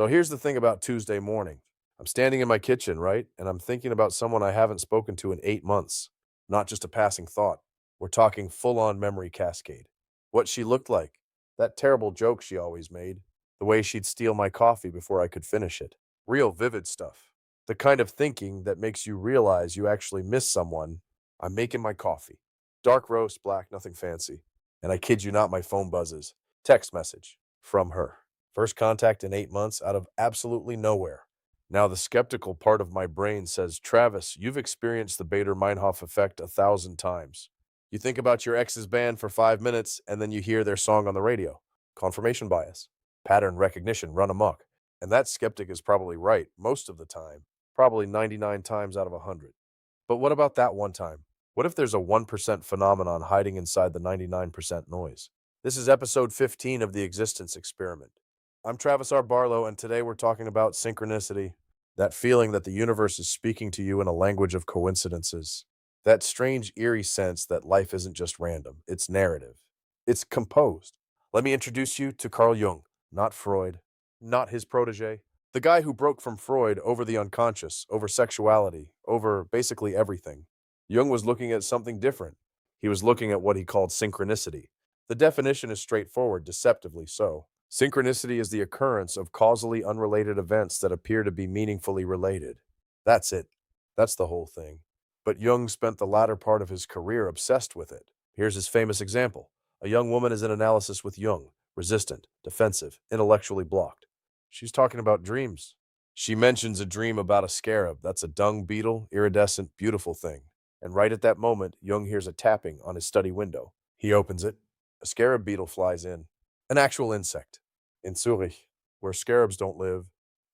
So here's the thing about Tuesday morning. I'm standing in my kitchen, right? And I'm thinking about someone I haven't spoken to in 8 months. Not just a passing thought. We're talking full on memory cascade. What she looked like. That terrible joke she always made. The way she'd steal my coffee before I could finish it. Real vivid stuff. The kind of thinking that makes you realize you actually miss someone. I'm making my coffee. Dark roast, black, nothing fancy. And I kid you not, my phone buzzes. Text message from her. First contact in 8 months out of absolutely nowhere. Now, the skeptical part of my brain says, Travis, you've experienced the Baader-Meinhof effect 1,000 times. You think about your ex's band for 5 minutes, and then you hear their song on the radio. Confirmation bias. Pattern recognition run amok. And that skeptic is probably right most of the time, probably 99 times out of 100. But what about that one time? What if there's a 1% phenomenon hiding inside the 99% noise? This is episode 15 of the Existence Experiment. I'm Travis R. Barlow, and today we're talking about synchronicity, that feeling that the universe is speaking to you in a language of coincidences, that strange, eerie sense that life isn't just random, it's narrative, it's composed. Let me introduce you to Carl Jung, not Freud, not his protege, the guy who broke from Freud over the unconscious, over sexuality, over basically everything. Jung was looking at something different. He was looking at what he called synchronicity. The definition is straightforward, deceptively so. Synchronicity is the occurrence of causally unrelated events that appear to be meaningfully related. That's it. That's the whole thing. But Jung spent the latter part of his career obsessed with it. Here's his famous example. A young woman is in analysis with Jung, resistant, defensive, intellectually blocked. She's talking about dreams. She mentions a dream about a scarab. That's a dung beetle, iridescent, beautiful thing. And right at that moment, Jung hears a tapping on his study window. He opens it. A scarab beetle flies in. An actual insect. In Zurich, where scarabs don't live.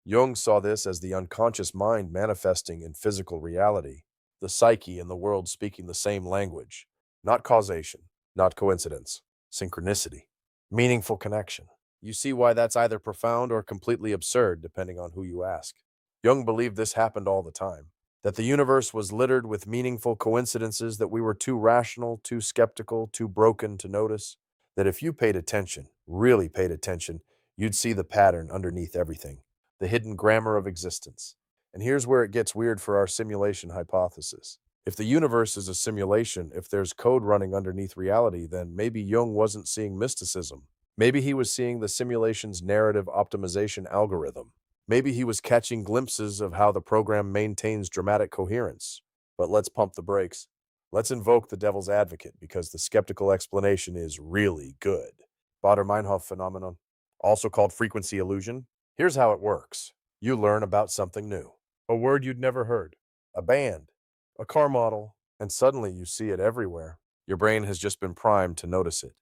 Jung saw this as the unconscious mind manifesting in physical reality, the psyche and the world speaking the same language. Not causation, not coincidence, synchronicity, meaningful connection. You see why that's either profound or completely absurd, depending on who you ask. Jung believed this happened all the time, that the universe was littered with meaningful coincidences that we were too rational, too skeptical, too broken to notice, that if you paid attention, really paid attention, you'd see the pattern underneath everything, the hidden grammar of existence. And here's where it gets weird for our simulation hypothesis. If the universe is a simulation, if there's code running underneath reality, then maybe Jung wasn't seeing mysticism. Maybe he was seeing the simulation's narrative optimization algorithm. Maybe he was catching glimpses of how the program maintains dramatic coherence. But let's pump the brakes. Let's invoke the devil's advocate because the skeptical explanation is really good. Baader-Meinhof phenomenon, also called frequency illusion. Here's how it works. You learn about something new. A word you'd never heard. A band. A car model. And suddenly you see it everywhere. Your brain has just been primed to notice it.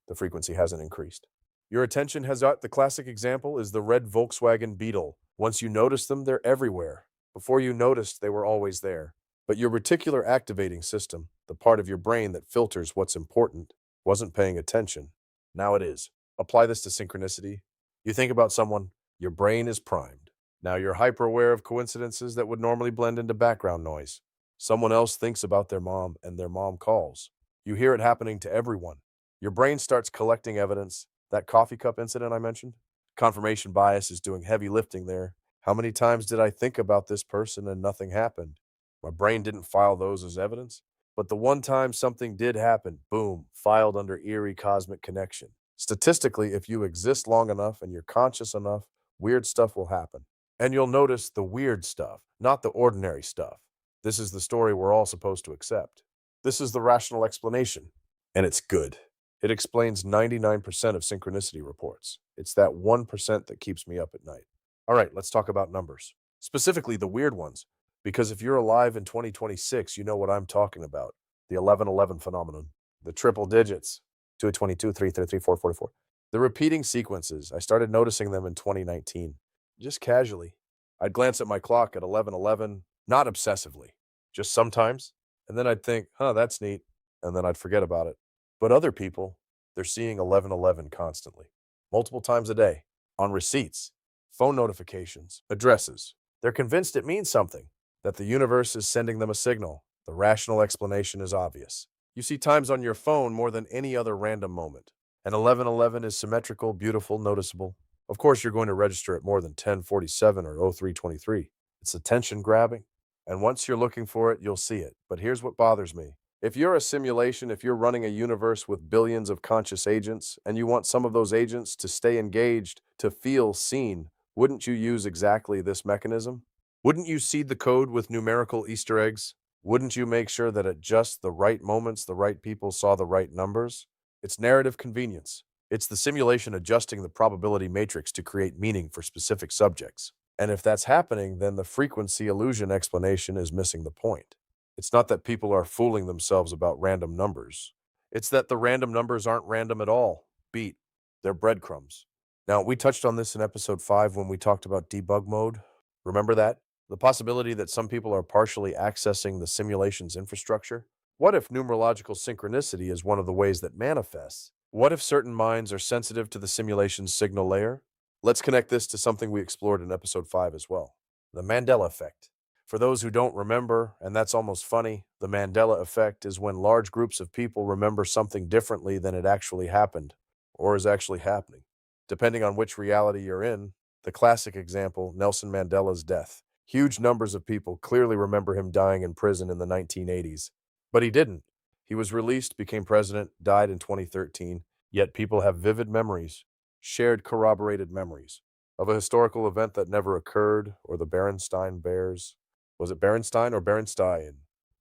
The frequency hasn't increased. Your attention has the classic example is the red Volkswagen Beetle. Once you notice them, they're everywhere. Before you noticed, they were always there. But your reticular activating system, the part of your brain that filters what's important, wasn't paying attention. Now it is. Apply this to synchronicity. You think about someone, your brain is primed. Now you're hyper aware of coincidences that would normally blend into background noise. Someone else thinks about their mom and their mom calls. You hear it happening to everyone. Your brain starts collecting evidence. That coffee cup incident I mentioned? Confirmation bias is doing heavy lifting there. How many times did I think about this person and nothing happened? My brain didn't file those as evidence. But the one time something did happen, boom, filed under eerie cosmic connection. Statistically, if you exist long enough and you're conscious enough, weird stuff will happen. And you'll notice the weird stuff, not the ordinary stuff. This is the story we're all supposed to accept. This is the rational explanation. And it's good. It explains 99% of synchronicity reports. It's that 1% that keeps me up at night. All right, let's talk about numbers. Specifically, the weird ones. Because if you're alive in 2026, you know what I'm talking about. The 1111 phenomenon. The triple digits. 222, 333, 444. The repeating sequences. I started noticing them in 2019. Just casually. I'd glance at my clock at 1111, not obsessively. Just sometimes. And then I'd think, that's neat. And then I'd forget about it. But other people, they're seeing 1111 constantly, multiple times a day, on receipts, phone notifications, addresses. They're convinced it means something, that the universe is sending them a signal. The rational explanation is obvious. You see times on your phone more than any other random moment. And 1111 is symmetrical, beautiful, noticeable. Of course, you're going to register at more than 1047 or 0323. It's attention grabbing. And once you're looking for it, you'll see it. But here's what bothers me. If you're a simulation, if you're running a universe with billions of conscious agents, and you want some of those agents to stay engaged, to feel seen, wouldn't you use exactly this mechanism? Wouldn't you seed the code with numerical Easter eggs? Wouldn't you make sure that at just the right moments, the right people saw the right numbers? It's narrative convenience. It's the simulation adjusting the probability matrix to create meaning for specific subjects. And if that's happening, then the frequency illusion explanation is missing the point. It's not that people are fooling themselves about random numbers. It's that the random numbers aren't random at all. Beat. They're breadcrumbs. Now, we touched on this in episode 5 when we talked about debug mode. Remember that? The possibility that some people are partially accessing the simulation's infrastructure? What if numerological synchronicity is one of the ways that manifests? What if certain minds are sensitive to the simulation's signal layer? Let's connect this to something we explored in episode 5 as well. The Mandela Effect. For those who don't remember, and that's almost funny, the Mandela Effect is when large groups of people remember something differently than it actually happened, or is actually happening. Depending on which reality you're in, the classic example, Nelson Mandela's death. Huge numbers of people clearly remember him dying in prison in the 1980s. But he didn't. He was released, became president, died in 2013, yet people have vivid memories, shared corroborated memories, of a historical event that never occurred, or the Berenstain Bears. Was it Berenstain or Berenstein?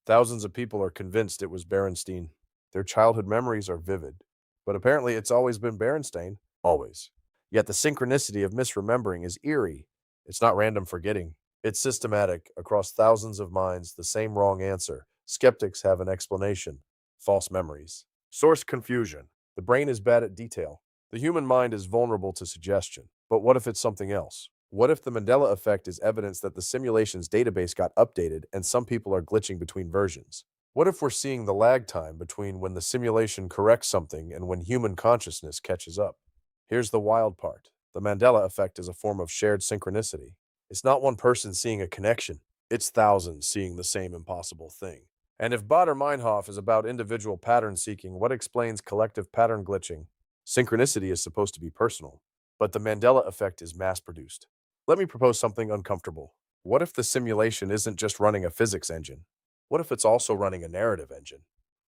Thousands of people are convinced it was Berenstein. Their childhood memories are vivid. But apparently it's always been Berenstain. Always. Yet the synchronicity of misremembering is eerie. It's not random forgetting. It's systematic, across thousands of minds, the same wrong answer. Skeptics have an explanation. False memories. Source confusion. The brain is bad at detail. The human mind is vulnerable to suggestion. But what if it's something else? What if the Mandela effect is evidence that the simulation's database got updated and some people are glitching between versions? What if we're seeing the lag time between when the simulation corrects something and when human consciousness catches up? Here's the wild part. The Mandela effect is a form of shared synchronicity. It's not one person seeing a connection. It's thousands seeing the same impossible thing. And if Baader-Meinhof is about individual pattern seeking, what explains collective pattern glitching? Synchronicity is supposed to be personal, but the Mandela effect is mass-produced. Let me propose something uncomfortable. What if the simulation isn't just running a physics engine? What if it's also running a narrative engine?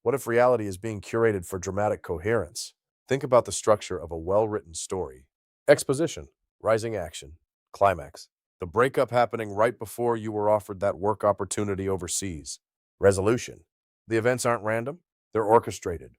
What if reality is being curated for dramatic coherence? Think about the structure of a well-written story. Exposition, rising action, climax. The breakup happening right before you were offered that work opportunity overseas. Resolution. The events aren't random. They're orchestrated.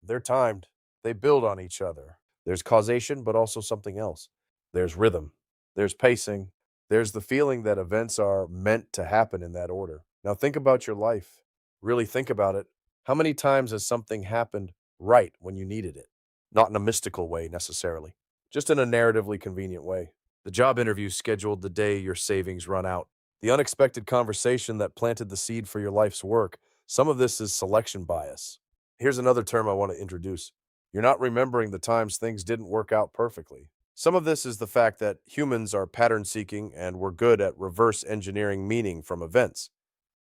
They're timed. They build on each other. There's causation, but also something else. There's rhythm. There's pacing. There's the feeling that events are meant to happen in that order. Now think about your life. Really think about it. How many times has something happened right when you needed it? Not in a mystical way necessarily, just in a narratively convenient way. The job interview scheduled the day your savings run out. The unexpected conversation that planted the seed for your life's work. Some of this is selection bias. Here's another term I want to introduce. You're not remembering the times things didn't work out perfectly. Some of this is the fact that humans are pattern seeking and we're good at reverse engineering meaning from events.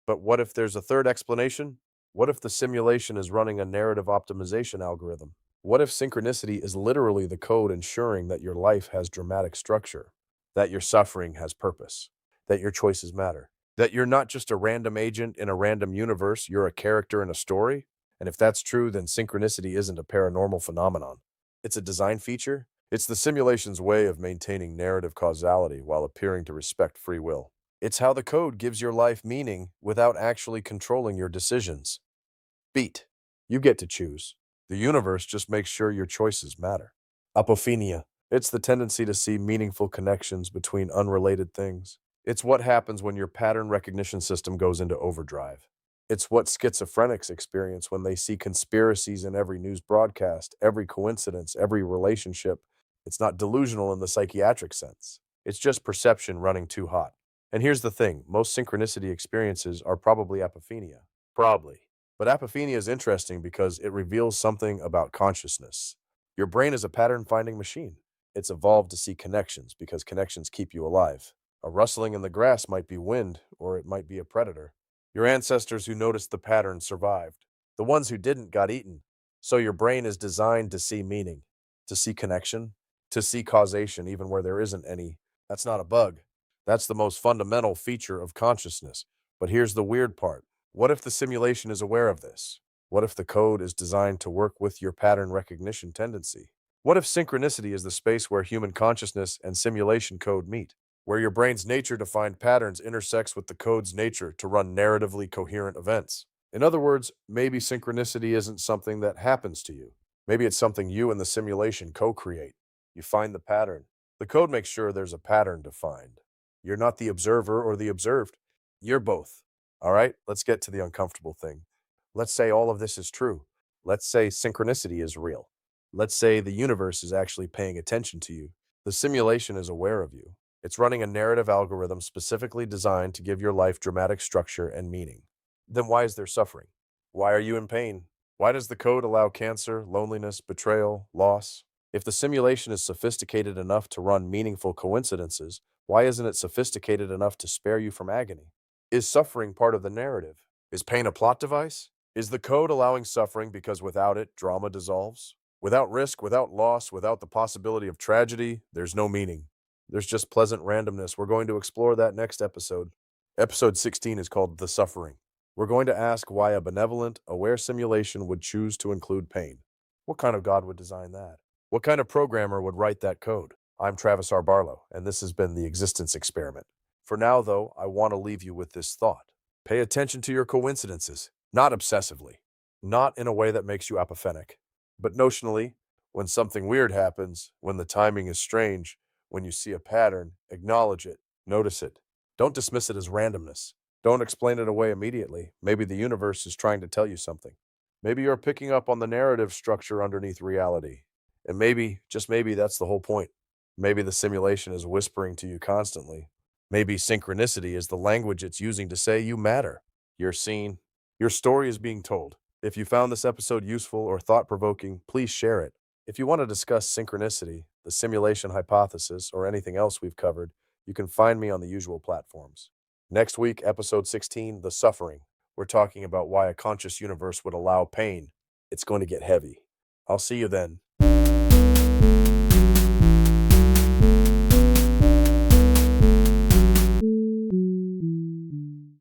But what if there's a third explanation? What if the simulation is running a narrative optimization algorithm? What if synchronicity is literally the code ensuring that your life has dramatic structure, that your suffering has purpose, that your choices matter, that you're not just a random agent in a random universe, you're a character in a story? And if that's true, then synchronicity isn't a paranormal phenomenon. It's a design feature. It's the simulation's way of maintaining narrative causality while appearing to respect free will. It's how the code gives your life meaning without actually controlling your decisions. Beat. You get to choose. The universe just makes sure your choices matter. Apophenia. It's the tendency to see meaningful connections between unrelated things. It's what happens when your pattern recognition system goes into overdrive. It's what schizophrenics experience when they see conspiracies in every news broadcast, every coincidence, every relationship. It's not delusional in the psychiatric sense. It's just perception running too hot. And here's the thing, most synchronicity experiences are probably apophenia. Probably. But apophenia is interesting because it reveals something about consciousness. Your brain is a pattern-finding machine. It's evolved to see connections because connections keep you alive. A rustling in the grass might be wind, or it might be a predator. Your ancestors who noticed the pattern survived. The ones who didn't got eaten. So your brain is designed to see meaning, to see connection, to see causation even where there isn't any. That's not a bug. That's the most fundamental feature of consciousness. But here's the weird part. What if the simulation is aware of this? What if the code is designed to work with your pattern recognition tendency? What if synchronicity is the space where human consciousness and simulation code meet? Where your brain's nature to find patterns intersects with the code's nature to run narratively coherent events? In other words, maybe synchronicity isn't something that happens to you. Maybe it's something you and the simulation co-create. You find the pattern. The code makes sure there's a pattern to find. You're not the observer or the observed. You're both. All right, let's get to the uncomfortable thing. Let's say all of this is true. Let's say synchronicity is real. Let's say the universe is actually paying attention to you. The simulation is aware of you. It's running a narrative algorithm specifically designed to give your life dramatic structure and meaning. Then why is there suffering? Why are you in pain? Why does the code allow cancer, loneliness, betrayal, loss? If the simulation is sophisticated enough to run meaningful coincidences, why isn't it sophisticated enough to spare you from agony? Is suffering part of the narrative? Is pain a plot device? Is the code allowing suffering because without it, drama dissolves? Without risk, without loss, without the possibility of tragedy, there's no meaning. There's just pleasant randomness. We're going to explore that next episode. Episode 16 is called The Suffering. We're going to ask why a benevolent, aware simulation would choose to include pain. What kind of God would design that? What kind of programmer would write that code? I'm Travis R. Barlow, and this has been the Existence Experiment. For now, though, I want to leave you with this thought. Pay attention to your coincidences, not obsessively, not in a way that makes you apophenic, but notionally, when something weird happens, when the timing is strange, when you see a pattern, acknowledge it, notice it. Don't dismiss it as randomness. Don't explain it away immediately. Maybe the universe is trying to tell you something. Maybe you're picking up on the narrative structure underneath reality. And maybe, just maybe, that's the whole point. Maybe the simulation is whispering to you constantly. Maybe synchronicity is the language it's using to say you matter. You're seen. Your story is being told. If you found this episode useful or thought-provoking, please share it. If you want to discuss synchronicity, the simulation hypothesis, or anything else we've covered, you can find me on the usual platforms. Next week, episode 16, The Suffering. We're talking about why a conscious universe would allow pain. It's going to get heavy. I'll see you then.